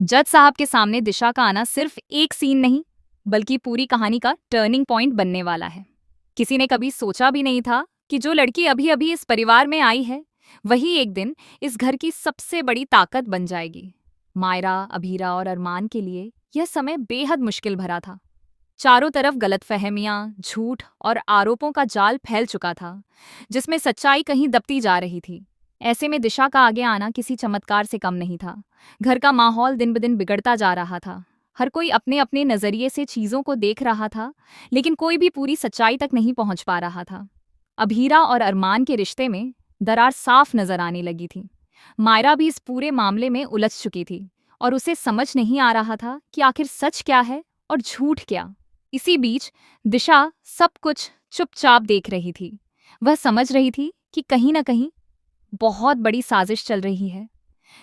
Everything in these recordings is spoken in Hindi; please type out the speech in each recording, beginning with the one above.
जज साहब के सामने दिशा का आना सिर्फ एक सीन नहीं, बल्कि पूरी कहानी का टर्निंग पॉइंट बनने वाला है। किसी ने कभी सोचा भी नहीं था कि जो लड़की अभी अभी इस परिवार में आई है, वही एक दिन इस घर की सबसे बड़ी ताकत बन जाएगी। मायरा, अभीरा और अरमान के लिए यह समय बेहद मुश्किल भरा था। चारों तरफ गलतफहमियां, झूठ और आरोपों का जाल फैल चुका था, जिसमें सच्चाई कहीं दबती जा रही थी। ऐसे में दिशा का आगे आना किसी चमत्कार से कम नहीं था। घर का माहौल दिन ब दिन बिगड़ता जा रहा था। हर कोई अपने अपने नजरिए से चीजों को देख रहा था, लेकिन कोई भी पूरी सच्चाई तक नहीं पहुंच पा रहा था। अभीरा और अरमान के रिश्ते में दरार साफ नजर आने लगी थी। मायरा भी इस पूरे मामले में उलझ चुकी थी और उसे समझ नहीं आ रहा था कि आखिर सच क्या है और झूठ क्या। इसी बीच दिशा सब कुछ चुपचाप देख रही थी। वह समझ रही थी कि कहीं न कहीं बहुत बड़ी साजिश चल रही है,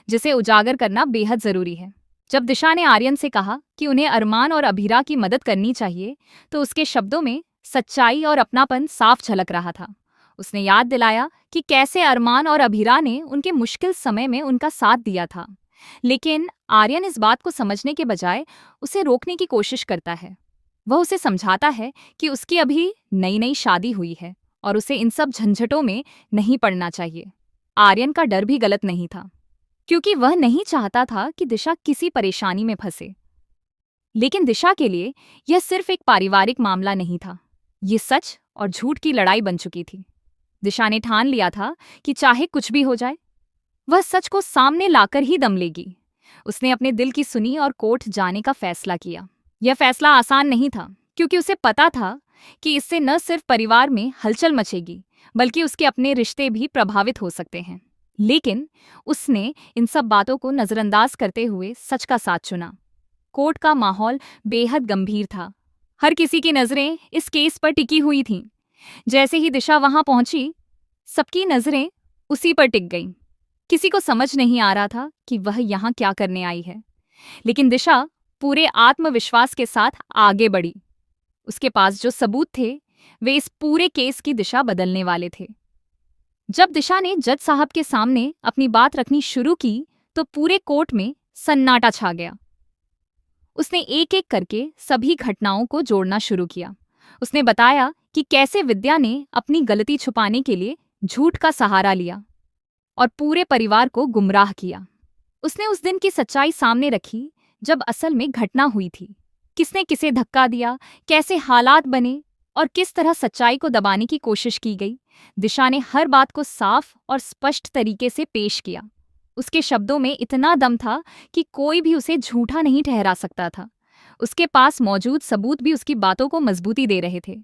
जिसे उजागर करना बेहद जरूरी है। जब दिशा ने आर्यन से कहा कि उन्हें अरमान और अभीरा की मदद करनी चाहिए, तो उसके शब्दों में सच्चाई और अपनापन साफ झलक रहा था। उसने याद दिलाया कि कैसे अरमान और अभीरा ने उनके मुश्किल समय में उनका साथ दिया था। लेकिन आर्यन इस बात को समझने के बजाय उसे रोकने की कोशिश करता है। वह उसे समझाता है कि उसकी अभी नई नई शादी हुई है और उसे इन सब झंझटों में नहीं पड़ना चाहिए। आर्यन का डर भी गलत नहीं था, क्योंकि वह नहीं चाहता था कि दिशा किसी परेशानी में फंसे। लेकिन दिशा के लिए यह सिर्फ एक पारिवारिक मामला नहीं था, ये सच और झूठ की लड़ाई बन चुकी थी। दिशा ने ठान लिया था कि चाहे कुछ भी हो जाए, वह सच को सामने लाकर ही दम लेगी। उसने अपने दिल की सुनी और कोर्ट जाने का फैसला किया। यह फैसला आसान नहीं था, क्योंकि उसे पता था कि इससे न सिर्फ परिवार में हलचल मचेगी, बल्कि उसके अपने रिश्ते भी प्रभावित हो सकते हैं। लेकिन उसने इन सब बातों को नजरअंदाज करते हुए सच का साथ चुना। कोर्ट का माहौल बेहद गंभीर था। हर किसी की नजरें इस केस पर टिकी हुई थीं। जैसे ही दिशा वहां पहुंची, सबकी नजरें उसी पर टिक गईं। किसी को समझ नहीं आ रहा था कि वह यहाँ क्या करने आई है, लेकिन दिशा पूरे आत्मविश्वास के साथ आगे बढ़ी। उसके पास जो सबूत थे, वे इस पूरे केस की दिशा बदलने वाले थे। जब दिशा ने जज साहब के सामने अपनी बात रखनी शुरू की, तो पूरे कोर्ट में सन्नाटा छा गया। उसने एक एक करके सभी घटनाओं को जोड़ना शुरू किया। उसने बताया कि कैसे विद्या ने अपनी गलती छुपाने के लिए झूठ का सहारा लिया और पूरे परिवार को गुमराह किया। उसने उस दिन की सच्चाई सामने रखी, जब असल में घटना हुई थी। किसने किसे धक्का दिया, कैसे हालात बने और किस तरह सच्चाई को दबाने की कोशिश की गई। दिशा ने हर बात को साफ और स्पष्ट तरीके से पेश किया। उसके शब्दों में इतना दम था कि कोई भी उसे झूठा नहीं ठहरा सकता था। उसके पास मौजूद सबूत भी उसकी बातों को मजबूती दे रहे थे।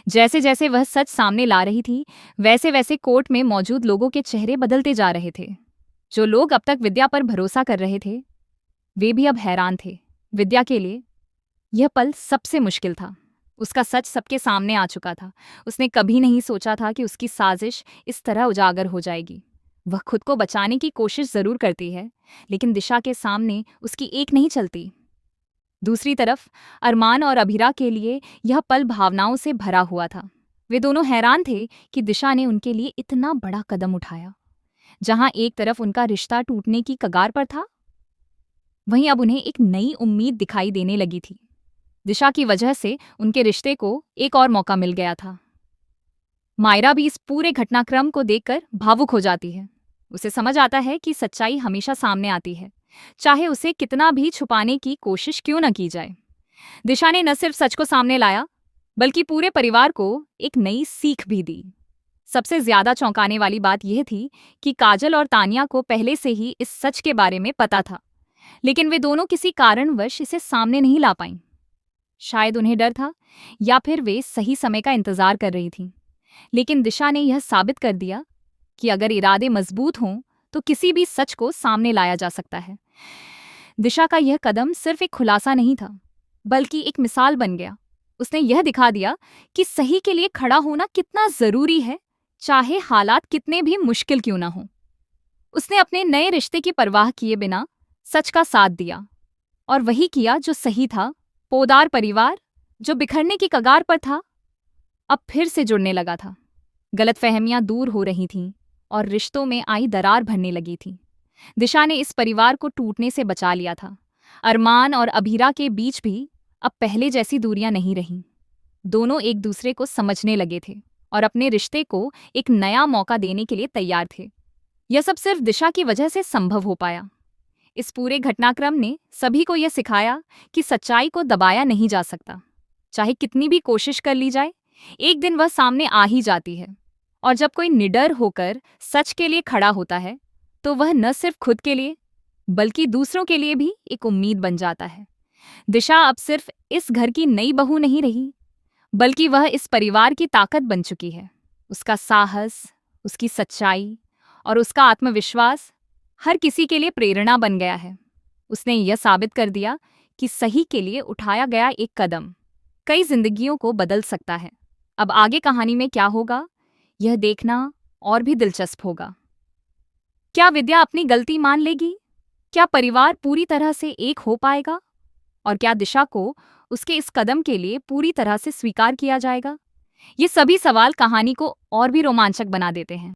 जैसे जैसे वह सच सामने ला रही थी, वैसे वैसे कोर्ट में मौजूद लोगों के चेहरे बदलते जा रहे थे। जो लोग अब तक विद्या पर भरोसा कर रहे थे, वे भी अब हैरान थे। विद्या के लिए यह पल सबसे मुश्किल था। उसका सच सबके सामने आ चुका था। उसने कभी नहीं सोचा था कि उसकी साजिश इस तरह उजागर हो जाएगी। वह खुद को बचाने की कोशिश जरूर करती है, लेकिन दिशा के सामने उसकी एक नहीं चलती। दूसरी तरफ अरमान और अभीरा के लिए यह पल भावनाओं से भरा हुआ था। वे दोनों हैरान थे कि दिशा ने उनके लिए इतना बड़ा कदम उठाया। जहां एक तरफ उनका रिश्ता टूटने की कगार पर था, वहीं अब उन्हें एक नई उम्मीद दिखाई देने लगी थी। दिशा की वजह से उनके रिश्ते को एक और मौका मिल गया था। मायरा भी इस पूरे घटनाक्रम को देखकर भावुक हो जाती है। उसे समझ आता है कि सच्चाई हमेशा सामने आती है, चाहे उसे कितना भी छुपाने की कोशिश क्यों न की जाए। दिशा ने न सिर्फ सच को सामने लाया, बल्कि पूरे परिवार को एक नई सीख भी दी। सबसे ज्यादा चौंकाने वाली बात यह थी कि काजल और तानिया को पहले से ही इस सच के बारे में पता था, लेकिन वे दोनों किसी कारणवश इसे सामने नहीं ला पाईं। शायद उन्हें डर था, या फिर वे सही समय का इंतजार कर रही थीं। लेकिन दिशा ने यह साबित कर दिया कि अगर इरादे मजबूत हों, तो किसी भी सच को सामने लाया जा सकता है। दिशा का यह कदम सिर्फ एक खुलासा नहीं था, बल्कि एक मिसाल बन गया। उसने यह दिखा दिया कि सही के लिए खड़ा होना कितना जरूरी है, चाहे हालात कितने भी मुश्किल क्यों ना हो। उसने अपने नए रिश्ते की परवाह किए बिना सच का साथ दिया, और वही किया जो सही था। पोदार परिवार, जो बिखरने की कगार पर था, अब फिर से जुड़ने लगा था। गलतफहमियां दूर हो रही थीं और रिश्तों में आई दरार भरने लगी थी। दिशा ने इस परिवार को टूटने से बचा लिया था। अरमान और अभीरा के बीच भी अब पहले जैसी दूरियां नहीं रहीं। दोनों एक दूसरे को समझने लगे थे और अपने रिश्ते को एक नया मौका देने के लिए तैयार थे। यह सब सिर्फ दिशा की वजह से संभव हो पाया। इस पूरे घटनाक्रम ने सभी को यह सिखाया कि सच्चाई को दबाया नहीं जा सकता। चाहे कितनी भी कोशिश कर ली जाए, एक दिन वह सामने आ ही जाती है। और जब कोई निडर होकर सच के लिए खड़ा होता है, तो वह न सिर्फ खुद के लिए बल्कि दूसरों के लिए भी एक उम्मीद बन जाता है। दिशा अब सिर्फ इस घर की नई बहू नहीं रही, बल्कि वह इस परिवार की ताकत बन चुकी है। उसका साहस, उसकी सच्चाई और उसका आत्मविश्वास हर किसी के लिए प्रेरणा बन गया है। उसने यह साबित कर दिया कि सही के लिए उठाया गया एक कदम कई जिंदगियों को बदल सकता है। अब आगे कहानी में क्या होगा, यह देखना और भी दिलचस्प होगा। क्या विद्या अपनी गलती मान लेगी? क्या परिवार पूरी तरह से एक हो पाएगा? और क्या दिशा को उसके इस कदम के लिए पूरी तरह से स्वीकार किया जाएगा? ये सभी सवाल कहानी को और भी रोमांचक बना देते हैं।